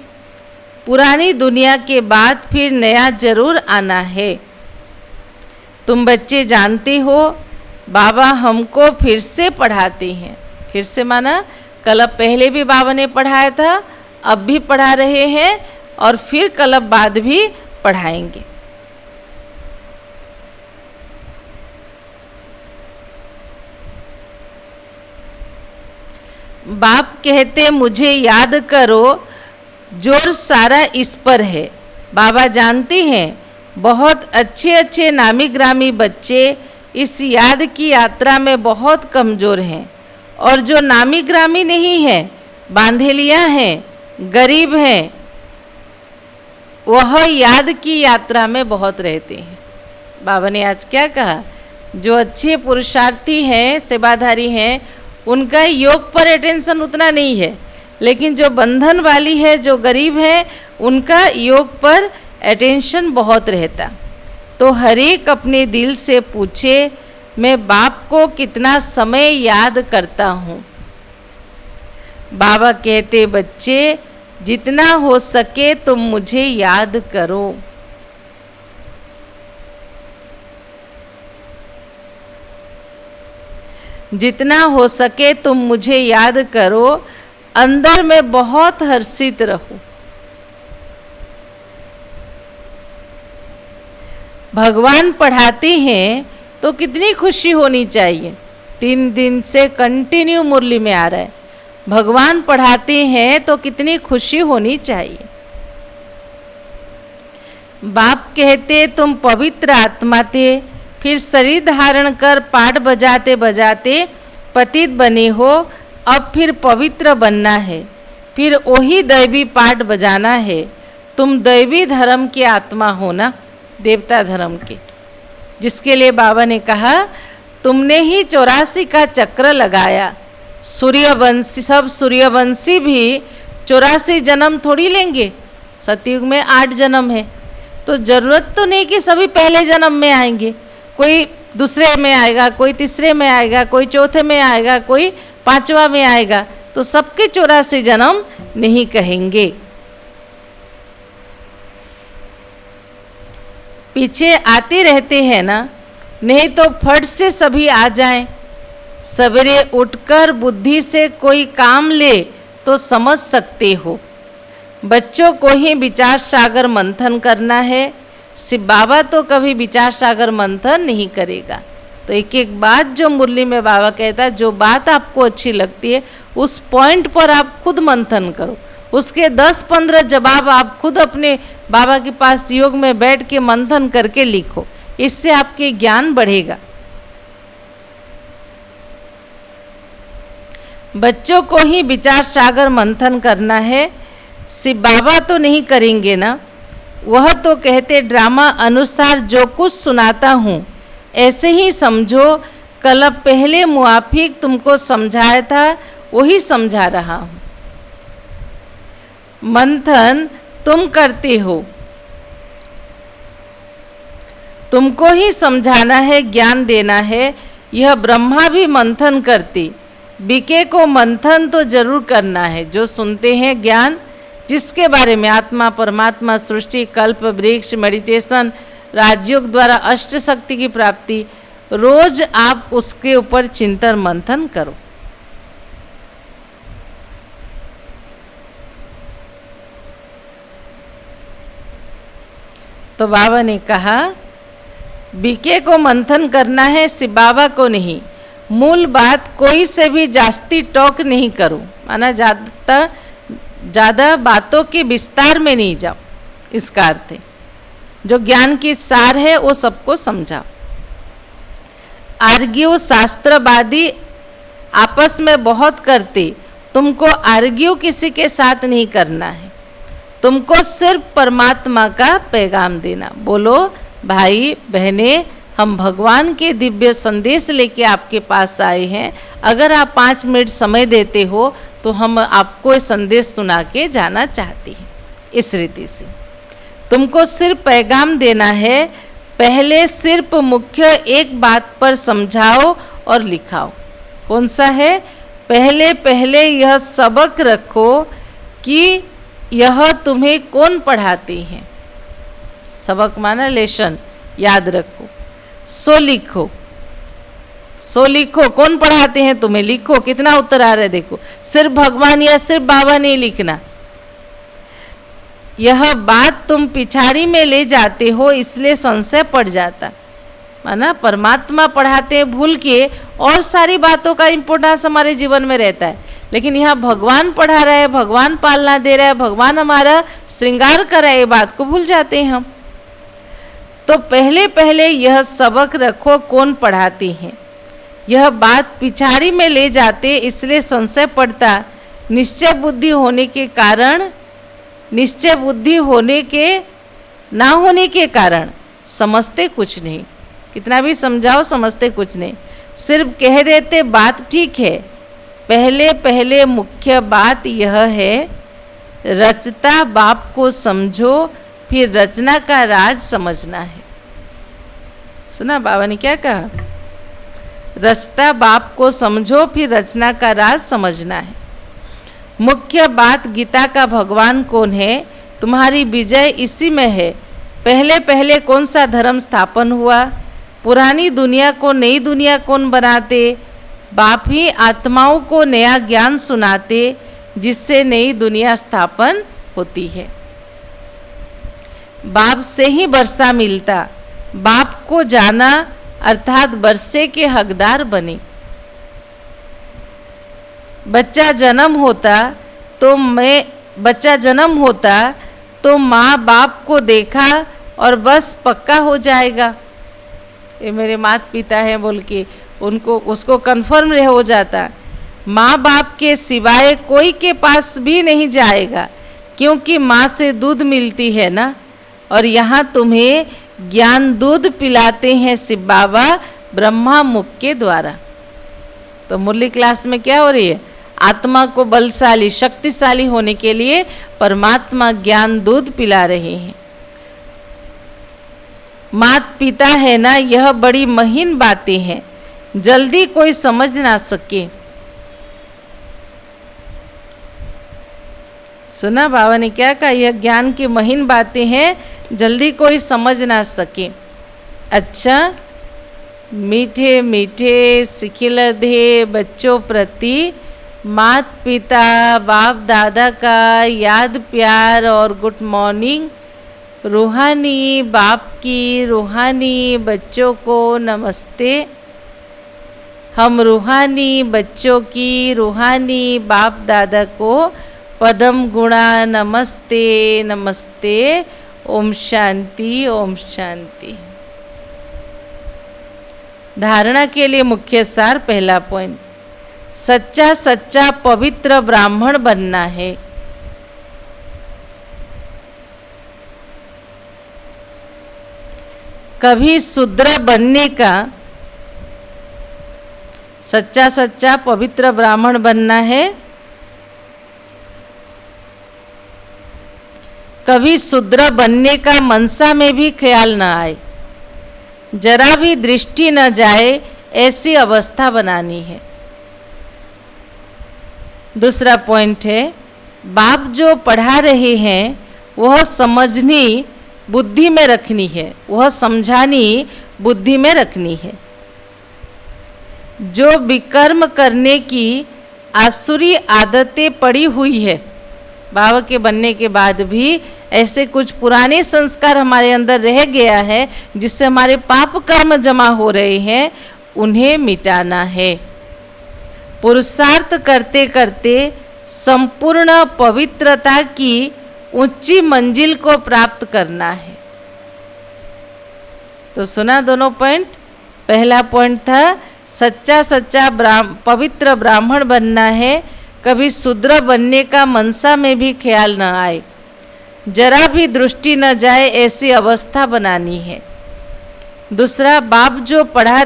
S2: पुरानी दुनिया के बाद फिर नया जरूर आना है। तुम बच्चे जानते हो बाबा हमको फिर से पढ़ाते हैं। फिर से माना कल पहले भी बाबा ने पढ़ाया था, अब भी पढ़ा रहे हैं और फिर कल बाद भी पढ़ाएंगे। बाप कहते मुझे याद करो, जोर सारा इस पर है। बाबा जानते हैं बहुत अच्छे अच्छे नामी ग्रामी बच्चे इस याद की यात्रा में बहुत कमज़ोर हैं, और जो नामी ग्रामी नहीं हैं, बांधेलियाँ हैं, गरीब हैं, वह याद की यात्रा में बहुत रहते हैं। बाबा ने आज क्या कहा? जो अच्छे पुरुषार्थी हैं, सेवाधारी हैं, उनका योग पर अटेंशन उतना नहीं है, लेकिन जो बंधन वाली है, जो गरीब है, उनका योग पर अटेंशन बहुत रहता। तो हर एक अपने दिल से पूछे, मैं बाप को कितना समय याद करता हूँ। बाबा कहते, बच्चे जितना हो सके तुम मुझे याद करो। जितना हो सके तुम मुझे याद करो, अंदर में बहुत हर्षित रहो। भगवान पढ़ाते हैं तो कितनी खुशी होनी चाहिए। 3 दिन से कंटिन्यू मुरली में आ रहा है, भगवान पढ़ाते हैं तो कितनी खुशी होनी चाहिए। बाप कहते, तुम पवित्र आत्मा थे, फिर शरीर धारण कर पाठ बजाते बजाते पतित बने हो, अब फिर पवित्र बनना है, फिर वही दैवी पाठ बजाना है। तुम दैवी धर्म की आत्मा हो ना, देवता धर्म के, जिसके लिए बाबा ने कहा तुमने ही 84 का चक्र लगाया। सूर्यवंशी, सब सूर्यवंशी भी 84 जन्म थोड़ी लेंगे, सतयुग में 8 जन्म है, तो जरूरत तो नहीं कि सभी पहले जन्म में आएंगे। कोई दूसरे में आएगा, कोई तीसरे में आएगा, कोई चौथे में आएगा, कोई 5वां में आएगा, तो सबके 84 जन्म नहीं कहेंगे। पीछे आते रहते हैं ना, नहीं तो फट से सभी आ जाएं। सवेरे उठकर बुद्धि से कोई काम ले तो समझ सकते हो। बच्चों को ही विचार सागर मंथन करना है, सिर्फ बाबा तो कभी विचार सागर मंथन नहीं करेगा। तो एक एक बात जो मुरली में बाबा कहता है, जो बात आपको अच्छी लगती है उस पॉइंट पर आप खुद मंथन करो, उसके 10-15 जवाब आप खुद अपने बाबा के पास योग में बैठ के मंथन करके लिखो, इससे आपके ज्ञान बढ़ेगा। बच्चों को ही विचार सागर मंथन करना है, सिर्फ बाबा तो नहीं करेंगे ना। वह तो कहते ड्रामा अनुसार जो कुछ सुनाता हूँ ऐसे ही समझो, कल पहले मुआफिक तुमको समझाया था वही समझा रहा हूँ। मंथन तुम करते हो, तुमको ही समझाना है, ज्ञान देना है। यह ब्रह्मा भी मंथन करती, बीके को मंथन तो जरूर करना है। जो सुनते हैं ज्ञान, जिसके बारे में आत्मा, परमात्मा, सृष्टि, कल्प वृक्ष, मेडिटेशन, राजयोग द्वारा अष्ट शक्ति की प्राप्ति, रोज आप उसके ऊपर चिंतन मंथन करो। तो बाबा ने कहा बीके को मंथन करना है, सिर्फ बाबा को नहीं। मूल बात कोई से भी जास्ती टॉक नहीं करो, माना ज़्यादा बातों के विस्तार में नहीं जाओ। इसका अर्थ है जो ज्ञान की सार है वो सबको समझाओ। आर्ग्यू शास्त्रवादी आपस में बहुत करते, तुमको आर्ग्यू किसी के साथ नहीं करना है, तुमको सिर्फ परमात्मा का पैगाम देना। बोलो भाई बहने, हम भगवान के दिव्य संदेश लेके आपके पास आए हैं, अगर आप 5 मिनट समय देते हो तो हम आपको ये संदेश सुना के जाना चाहते हैं। इस रीति से तुमको सिर्फ पैगाम देना है। पहले सिर्फ मुख्य एक बात पर समझाओ और लिखाओ। कौन सा है? पहले यह सबक रखो कि यह तुम्हें कौन पढ़ाते हैं। सबक माना लेसन, याद रखो। सो लिखो, कौन पढ़ाते हैं तुम्हें, लिखो। कितना उत्तर आ रहा है देखो। सिर्फ भगवान या सिर्फ बाबा नहीं लिखना। यह बात तुम पिछाड़ी में ले जाते हो, इसलिए संशय पड़ जाता। माना परमात्मा पढ़ाते हैं भूल के, और सारी बातों का इम्पोर्टेंस हमारे जीवन में रहता है, लेकिन यहाँ भगवान पढ़ा रहा है, भगवान पालना दे रहा है, भगवान हमारा श्रृंगार कर रहा है, ये बात को भूल जाते हैं हम। तो पहले यह सबक रखो कौन पढ़ाते हैं। यह बात पिछाड़ी में ले जाते, इसलिए संशय पड़ता। निश्चय बुद्धि होने के कारण, ना होने के कारण समझते कुछ नहीं। कितना भी समझाओ समझते कुछ नहीं, सिर्फ कह देते बात ठीक है। पहले पहले मुख्य बात यह है, रचता बाप को समझो, फिर रचना का राज समझना है। सुना बाबा ने क्या कहा? रचता बाप को समझो, फिर रचना का राज समझना है। मुख्य बात गीता का भगवान कौन है, तुम्हारी विजय इसी में है। पहले पहले कौन सा धर्म स्थापन हुआ, पुरानी दुनिया को नई दुनिया कौन बनाते? बाप ही आत्माओं को नया ज्ञान सुनाते, जिससे नई दुनिया स्थापन होती है। बाप से ही वर्षा मिलता, बाप को जाना अर्थात वर्षे के हकदार बने। बच्चा जन्म होता तो माँ बाप को देखा और बस पक्का हो जाएगा, ये मेरे माता पिता हैं बोल के उसको कन्फर्म हो जाता। माँ बाप के सिवाय कोई के पास भी नहीं जाएगा, क्योंकि माँ से दूध मिलती है ना। और यहाँ तुम्हें ज्ञान दूध पिलाते हैं शिव बाबा ब्रह्मा मुख के द्वारा। तो मुरली क्लास में क्या हो रही है? आत्मा को बलशाली शक्तिशाली होने के लिए परमात्मा ज्ञान दूध पिला रहे हैं। माता पिता है ना, यह बड़ी महीन बातें हैं, जल्दी कोई समझ ना सके। सुना बाबा ने क्या कहा? यह ज्ञान की महीन बातें हैं, जल्दी कोई समझ ना सके। अच्छा, मीठे मीठे सिखिलधे बच्चों प्रति माता पिता बाप दादा का याद प्यार और गुड मॉर्निंग। रूहानी बाप की रूहानी बच्चों को नमस्ते। हम रूहानी बच्चों की रूहानी बाप दादा को पदम गुणा नमस्ते नमस्ते। ओम शांति ओम शांति। धारणा के लिए मुख्य सार, पहला पॉइंट, सच्चा सच्चा पवित्र ब्राह्मण बनना है। कभी शूद्र बनने का, सच्चा सच्चा पवित्र ब्राह्मण बनना है। कभी शूद्र बनने का मनसा में भी ख्याल न आए, जरा भी दृष्टि न जाए, ऐसी अवस्था बनानी है। दूसरा पॉइंट है, बाप जो पढ़ा रहे हैं वह समझनी बुद्धि में रखनी है, वह समझानी बुद्धि में रखनी है। जो विकर्म करने की आसुरी आदतें पड़ी हुई है, बाबा के बनने के बाद भी ऐसे कुछ पुराने संस्कार हमारे अंदर रह गया है, जिससे हमारे पाप कर्म जमा हो रहे हैं, उन्हें मिटाना है। पुरुषार्थ करते करते संपूर्ण पवित्रता की ऊंची मंजिल को प्राप्त करना है। तो सुना दोनों पॉइंट। पहला पॉइंट था सच्चा सच्चा पवित्र ब्राह्मण बनना है, कभी शूद्र बनने का मनसा में भी ख्याल न आए, जरा भी दृष्टि न जाए, ऐसी अवस्था बनानी है। दूसरा, बाप जो पढ़ा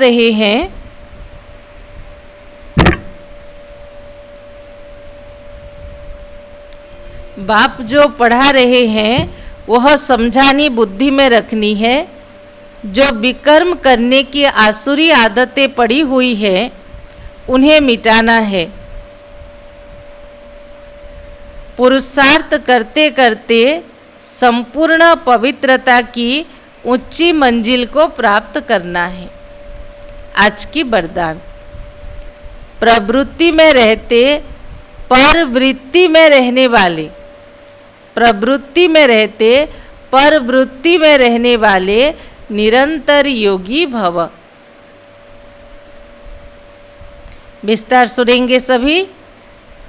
S2: रहे हैं वह समझानी बुद्धि में रखनी है। जो विकर्म करने की आसुरी आदतें पड़ी हुई है, उन्हें मिटाना है। पुरुषार्थ करते करते संपूर्ण पवित्रता की ऊंची मंजिल को प्राप्त करना है। आज की वरदान, प्रवृत्ति में रहते परवृत्ति में रहने वाले, प्रवृत्ति में रहते परवृत्ति में रहने वाले निरंतर योगी भव। विस्तार सुनेंगे सभी।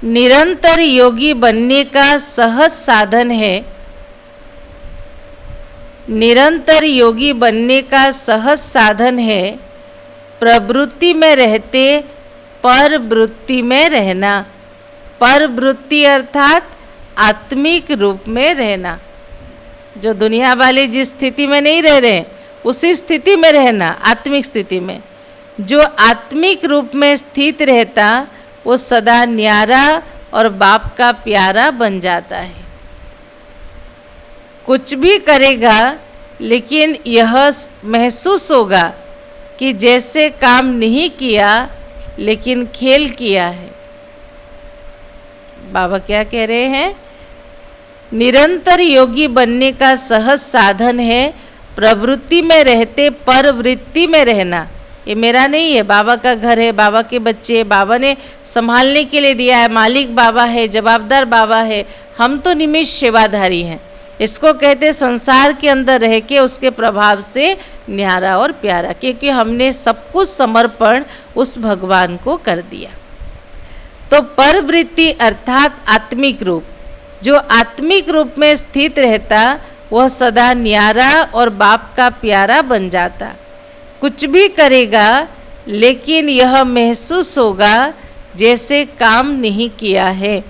S2: निरंतर योगी बनने का सहज साधन है, निरंतर योगी बनने का सहज साधन है प्रवृत्ति में रहते परवृत्ति में रहना। परवृत्ति अर्थात आत्मिक रूप में रहना। जो दुनिया वाले जिस स्थिति में नहीं रह रहे, उसी स्थिति में रहना, आत्मिक स्थिति में। जो आत्मिक रूप में स्थित रहता वो सदा न्यारा और बाप का प्यारा बन जाता है। कुछ भी करेगा लेकिन यह महसूस होगा कि जैसे काम नहीं किया लेकिन खेल किया है। बाबा क्या कह रहे हैं? निरंतर योगी बनने का सहज साधन है प्रवृत्ति में रहते परवृत्ति में रहना। ये मेरा नहीं है, बाबा का घर है, बाबा के बच्चे बाबा ने संभालने के लिए दिया है, मालिक बाबा है, जवाबदार बाबा है, हम तो निमिष सेवाधारी हैं। इसको कहते संसार के अंदर रह के उसके प्रभाव से न्यारा और प्यारा, क्योंकि हमने सब कुछ समर्पण उस भगवान को कर दिया। तो परवृत्ति अर्थात आत्मिक रूप, जो आत्मिक रूप में स्थित रहता वह सदा न्यारा और बाप का प्यारा बन जाता। कुछ भी करेगा लेकिन यह महसूस होगा जैसे काम नहीं किया है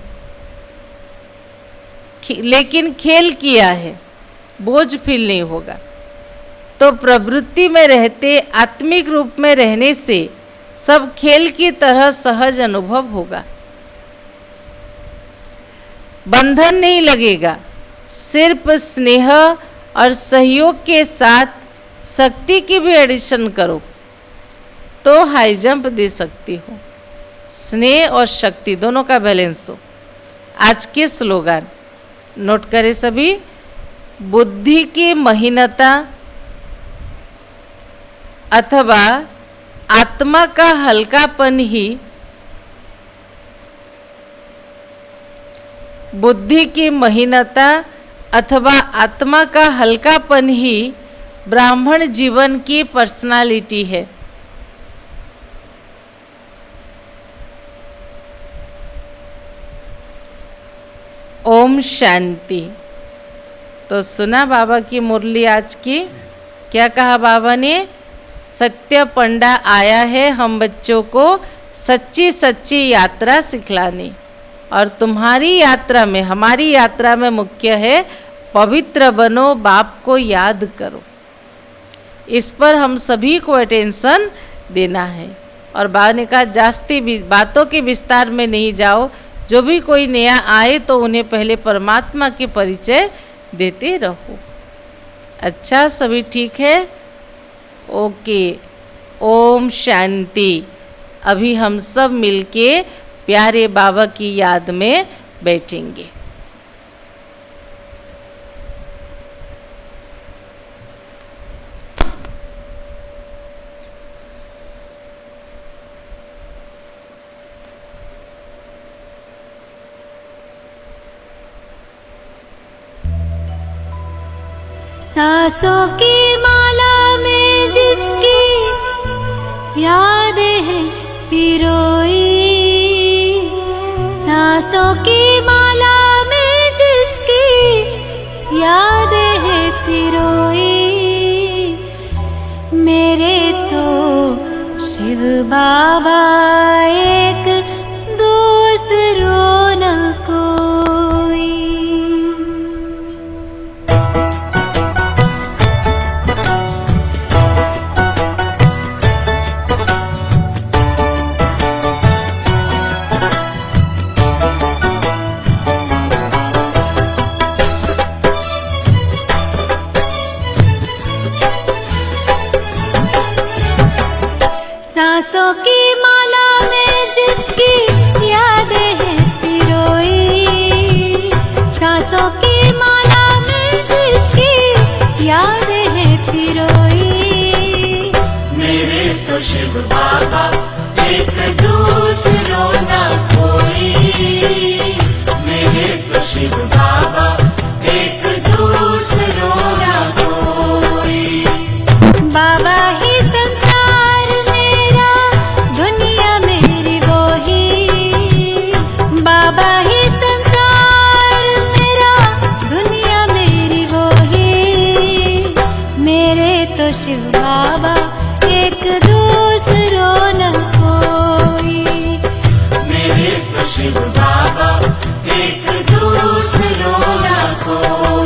S2: लेकिन खेल किया है, बोझ फील नहीं होगा। तो प्रवृत्ति में रहते आत्मिक रूप में रहने से सब खेल की तरह सहज अनुभव होगा। बंधन नहीं लगेगा, सिर्फ स्नेह और सहयोग के साथ शक्ति की भी एडिशन करो तो हाई जंप दे सकती हो। स्नेह और शक्ति दोनों का बैलेंस हो। आज के स्लोगन नोट करें सभी। बुद्धि की महीनता अथवा आत्मा का हल्कापन ही, बुद्धि की महीनता अथवा आत्मा का हल्कापन ही ब्राह्मण जीवन की पर्सनालिटी है। ओम शांति। तो सुना बाबा की मुरली आज की। क्या कहा बाबा ने? सत्य पंडा आया है हम बच्चों को सच्ची सच्ची यात्रा सिखलाने, और तुम्हारी यात्रा में, हमारी यात्रा में मुख्य है पवित्र बनो, बाप को याद करो। इस पर हम सभी को अटेंशन देना है। और बाबा ने कहा जास्ती बातों के विस्तार में नहीं जाओ, जो भी कोई नया आए तो उन्हें पहले परमात्मा के परिचय देते रहो। अच्छा, सभी ठीक है? ओके, ओम शांति। अभी हम सब मिलके प्यारे बाबा की याद में बैठेंगे।
S4: सांसों की माला में जिसकी याद है पिरोई, सांसों की माला में जिसकी याद है पिरोई, मेरे तो शिव बाबा एक दूसरों न कोई। सांसों की माला में जिसकी याद है पिरोई, सांसों की माला में जिसकी याद है पिरोई,
S5: मेरे तो शिव बाबा एक दूसरों न कोई, मेरे तो शिव बाबा एक दूसरों न कोई।
S4: बाबा ही बाबा ही संसार मेरा, दुनिया मेरी वो ही, मेरे तो शिव बाबा एक दूसरों न कोई,
S5: मेरे तो शिव बाबा एक दूसरों न कोई।